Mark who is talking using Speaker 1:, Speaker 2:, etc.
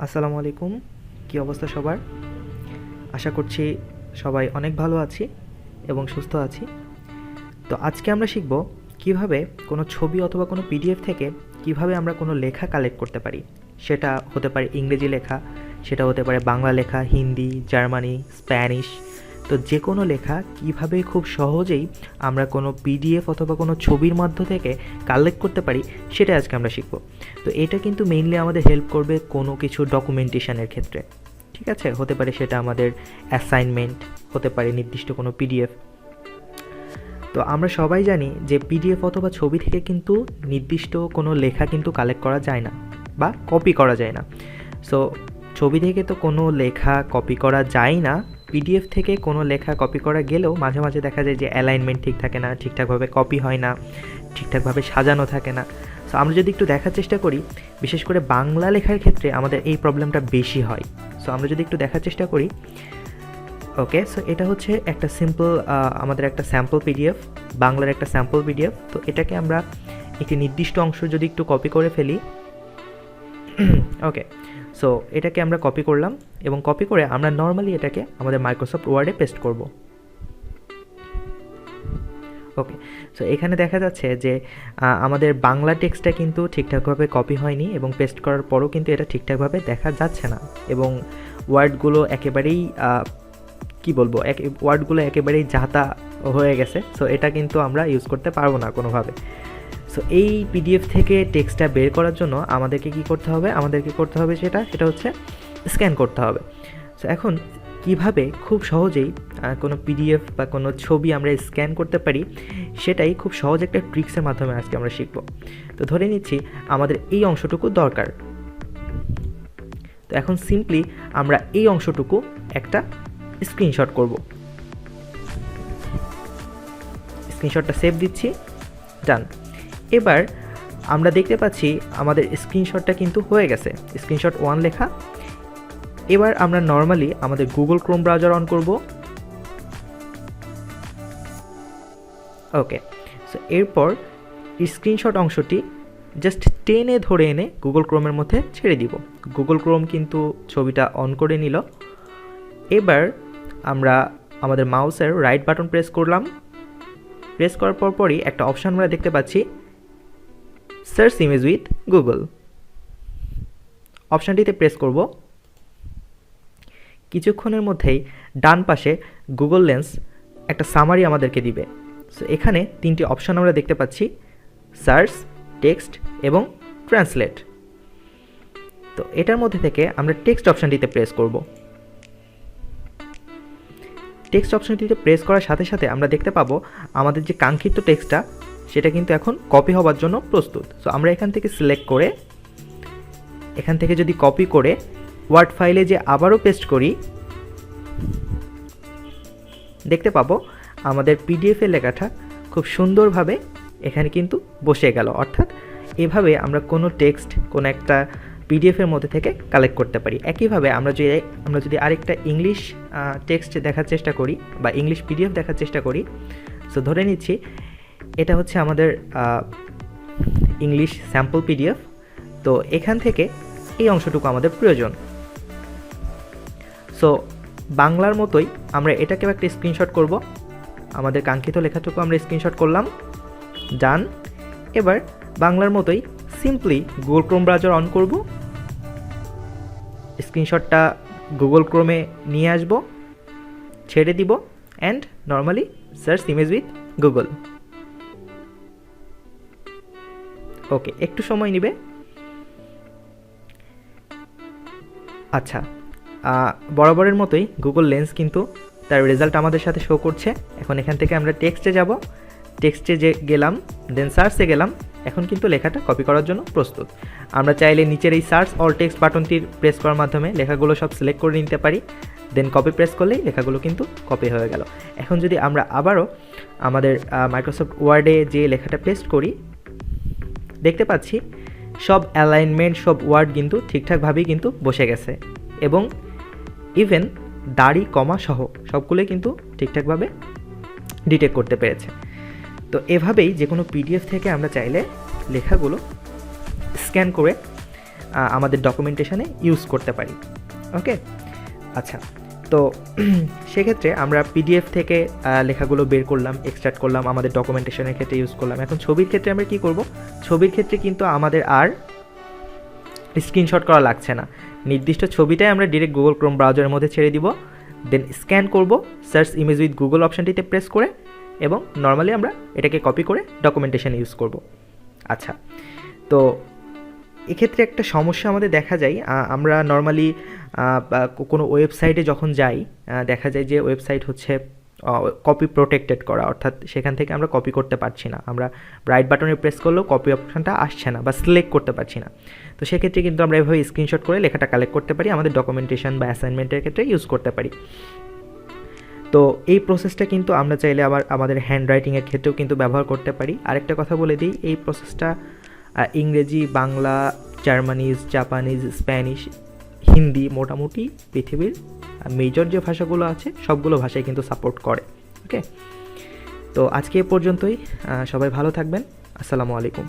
Speaker 1: আসসালামু আলাইকুম। কী অবস্থা সবার? আশা করছি সবাই অনেক ভালো আছি এবং সুস্থ আছি। তো আজকে আমরা শিখব কিভাবে কোনো ছবি অথবা কোনো পিডিএফ থেকে কিভাবে আমরা কোনো লেখা কালেক্ট করতে পারি। সেটা হতে পারে ইংরেজি লেখা, সেটা হতে পারে বাংলা লেখা, হিন্দি, জার্মানি, স্প্যানিশ। তো যে কোনো লেখা কিভাবে খুব সহজেই আমরা কোনো পিডিএফ অথবা কোনো ছবির মধ্য থেকে কালেক্ট করতে পারি সেটা আজকে আমরা শিখব। তো এটা কিন্তু মেইনলি আমাদের হেল্প করবে কোনো কিছু ডকুমেন্টেশনের ক্ষেত্রে। ঠিক আছে, হতে পারে সেটা আমাদের অ্যাসাইনমেন্ট, হতে পারে নির্দিষ্ট কোনো পিডিএফ। তো আমরা সবাই জানি যে পিডিএফ অথবা ছবি থেকে কিন্তু নির্দিষ্ট কোনো লেখা কিন্তু কালেক্ট করা যায় না বা কপি করা যায় না। সো ছবি থেকে তো কোনো লেখা কপি করা যায় না, পিডিএফ থেকে কোনো লেখা কপি করা গেলেও মাঝে মাঝে দেখা যায় যে অ্যালাইনমেন্ট ঠিক থাকে না, ঠিকঠাকভাবে কপি হয় না, ঠিকঠাকভাবে সাজানো থাকে না। সো আমরা যদি একটু দেখার চেষ্টা করি, বিশেষ করে বাংলা লেখার ক্ষেত্রে আমাদের এই প্রবলেমটা বেশি হয়। সো আমরা যদি একটু দেখার চেষ্টা করি, ওকে। সো এটা হচ্ছে একটা সিম্পল আমাদের একটা স্যাম্পল পিডিএফ, বাংলার একটা স্যাম্পল পিডিএফ। তো এটাকে আমরা একটি নির্দিষ্ট অংশ যদি একটু কপি করে ফেলি, ওকে। সো এটাকে আমরা কপি করলাম এবং কপি করে আমরা নর্মালি এটাকে আমাদের মাইক্রোসফট ওয়ার্ডে পেস্ট করব। ওকে। সো এখানে দেখা যাচ্ছে যে আমাদের বাংলা টেক্সটটা কিন্তু ঠিকঠাকভাবে কপি হয়নি এবং পেস্ট করার পরও কিন্তু এটা ঠিকঠাকভাবে দেখা যাচ্ছে না এবং ওয়ার্ডগুলো একেবারেই কি বলবো, ওয়ার্ডগুলো একেবারেই যাতা হয়ে গেছে। সো এটা কিন্তু আমরা ইউজ করতে পারবো না কোনোভাবে। সো এই পিডিএফ থেকে টেক্সটটা বের করার জন্য আমাদেরকে কি করতে হবে, সেটা হচ্ছে স্ক্যান করতে হবে। সো এখন কিভাবে খুব সহজেই কোনো পিডিএফ বা কোনো ছবি আমরা স্ক্যান করতে পারি সেটাই খুব সহজ একটা ট্রিক্সের মাধ্যমে আজকে আমরা শিখব। তো ধরে নিচ্ছি আমাদের এই অংশটুকু দরকার। তো এখন সিম্পলি আমরা এই অংশটুকু একটা স্ক্রিনশট করব। স্ক্রিনশটটা সেভ দিচ্ছি, ডান। এবার আমরা দেখতে পাচ্ছি আমাদের স্ক্রিনশটটা কিন্তু হয়ে গেছে, স্ক্রিনশট 1 লেখা। এবার আমরা নর্মালি আমাদের গুগল ক্রোম ব্রাউজার অন করব। ওকে। সো এরপর স্ক্রিনশট অংশটি জাস্ট টেনে ধরে এনে গুগল ক্রোমের মধ্যে ছেড়ে দিব। গুগল ক্রোম কিন্তু ছবিটা অন করে নিল। এবার আমরা আমাদের মাউসের রাইট বাটন প্রেস করলাম। প্রেস করার পরই একটা অপশান আমরা দেখতে পাচ্ছি, সার্চ ইমেজ উইথ গুগল। অপশানটিতে প্রেস করব। কিছুক্ষণের মধ্যেই ডান পাশে গুগল লেন্স একটা সামারি আমাদেরকে দিবে। সো এখানে 3টি অপশান আমরা দেখতে পাচ্ছি, সার্চ, টেক্সট এবং ট্রান্সলেট। তো এটার মধ্যে থেকে আমরা টেক্সট অপশানটিতে প্রেস করব। টেক্সট অপশনটিতে প্রেস করার সাথে সাথে আমরা দেখতে পাবো আমাদের যে কাঙ্ক্ষিত টেক্সটটা সেটা কিন্তু এখন কপি হওয়ার জন্য প্রস্তুত। সো আমরা এখান থেকে সিলেক্ট করে, এখান থেকে যদি কপি করে ওয়ার্ড ফাইলে যে আবারও পেস্ট করি, দেখতে পাবো আমাদের পিডিএফের লেখাটা খুব সুন্দরভাবে এখানে কিন্তু বসে গেল। অর্থাৎ এভাবে আমরা কোনো টেক্সট কোনো একটা পিডিএফের মধ্যে থেকে কালেক্ট করতে পারি। একইভাবে আমরা যদি আরেকটা ইংলিশ টেক্সট দেখার চেষ্টা করি বা ইংলিশ পিডিএফ দেখার চেষ্টা করি, সো ধরে নিচ্ছি এটা হচ্ছে আমাদের ইংলিশ স্যাম্পল পিডিএফ। তো এখান থেকে এই অংশটুকু আমাদের প্রয়োজন। সো বাংলার মতোই আমরা এটাকেও একটা স্ক্রিনশট করব। আমাদের কাঙ্ক্ষিত লেখাটুকু আমরা স্ক্রিনশট করলাম, ডান। এবার বাংলার মতোই simply Google Chrome browser on করব, স্ক্রিনশটটা গুগল ক্রোমে নিয়ে আসব, ছেড়ে দিব and normally search image with Google. Okay, একটু সময় নেবে। আচ্ছা, বরাবরের মতোই গুগল লেন্স কিন্তু তার রেজাল্ট আমাদের সাথে শো করছে। এখন এখান থেকে আমরা টেক্সটে যাব, টেক্সটে গেলাম, দেন সার্চে গেলাম। এখন কিন্তু লেখাটা কপি করার জন্য প্রস্তুত। আমরা চাইলে নিচের এই সার্চ অল টেক্সট বাটনটির প্রেস করার মাধ্যমে লেখাগুলো সব সিলেক্ট করে নিতে পারি, দেন কপি প্রেস করলেই লেখাগুলো কিন্তু কপি হয়ে গেল। এখন যদি আমরা আবারও আমাদের মাইক্রোসফট ওয়ার্ডে যে লেখাটা পেস্ট করি, দেখতে পাচ্ছি সব অ্যালাইনমেন্ট, সব ওয়ার্ড কিন্তু ঠিকঠাকভাবেই কিন্তু বসে গেছে এবং ইভেন দাড়ি কমা সহ সবগুলোই কিন্তু ঠিকঠাকভাবে ডিটেক্ট করতে পেরেছে। তো এভাবেই যে কোনো পিডিএফ থেকে আমরা চাইলে লেখাগুলো স্ক্যান করে আমাদের ডকুমেন্টেশনে ইউজ করতে পারি। ওকে, আচ্ছা, তো সেক্ষেত্রে আমরা পিডিএফ থেকে লেখাগুলো বের করলাম, এক্সট্রাক্ট করলাম, আমাদের ডকুমেন্টেশনের ক্ষেত্রে ইউজ করলাম। এখন ছবির ক্ষেত্রে আমরা কী করব? ছবির ক্ষেত্রে কিন্তু আমাদের আর স্ক্রিনশট করা লাগছে না। নির্দিষ্ট ছবিটাই আমরা ডিরেক্ট গুগল ক্রোম ব্রাউজারের মধ্যে ছেড়ে দিব, দেন স্ক্যান করব, সার্চ ইমেজ উইথ গুগল অপশানটিতে প্রেস করে, এবং নর্মালি আমরা এটাকে কপি করে ডকুমেন্টেশনে ইউজ করব। আচ্ছা, তো এক্ষেত্রে একটা সমস্যা আমাদের দেখা যায়, আমরা নর্মালি কোনো ওয়েবসাইটে যখন যাই, দেখা যায় যে ওয়েবসাইট হচ্ছে কপি প্রোটেক্টেড করা, অর্থাৎ সেখান থেকে আমরা কপি করতে পারছি না। আমরা রাইট বাটনে প্রেস করলেও কপি অপশানটা আসছে না বা সিলেক্ট করতে পারছি না। তো সেক্ষেত্রে কিন্তু আমরা এভাবে স্ক্রিনশট করে লেখাটা কালেক্ট করতে পারি, আমাদের ডকুমেন্টেশন বা অ্যাসাইনমেন্টের ক্ষেত্রে ইউজ করতে পারি। তো এই প্রসেসটা কিন্তু আমরা চাইলে আবার আমাদের হ্যান্ড রাইটিংয়ের ক্ষেত্রেও কিন্তু ব্যবহার করতে পারি। আরেকটা কথা বলে দিই, এই প্রসেসটা ইংরেজি, বাংলা, জার্মানিজ, জাপানিজ, স্প্যানিশ, হিন্দি, মোটামুটি পৃথিবীর মেজর যে ভাষাগুলো আছে সবগুলো ভাষায় কিন্তু সাপোর্ট করে। ওকে, তো আজকে এ পর্যন্তই। সবাই ভালো থাকবেন। আসসালামু আলাইকুম।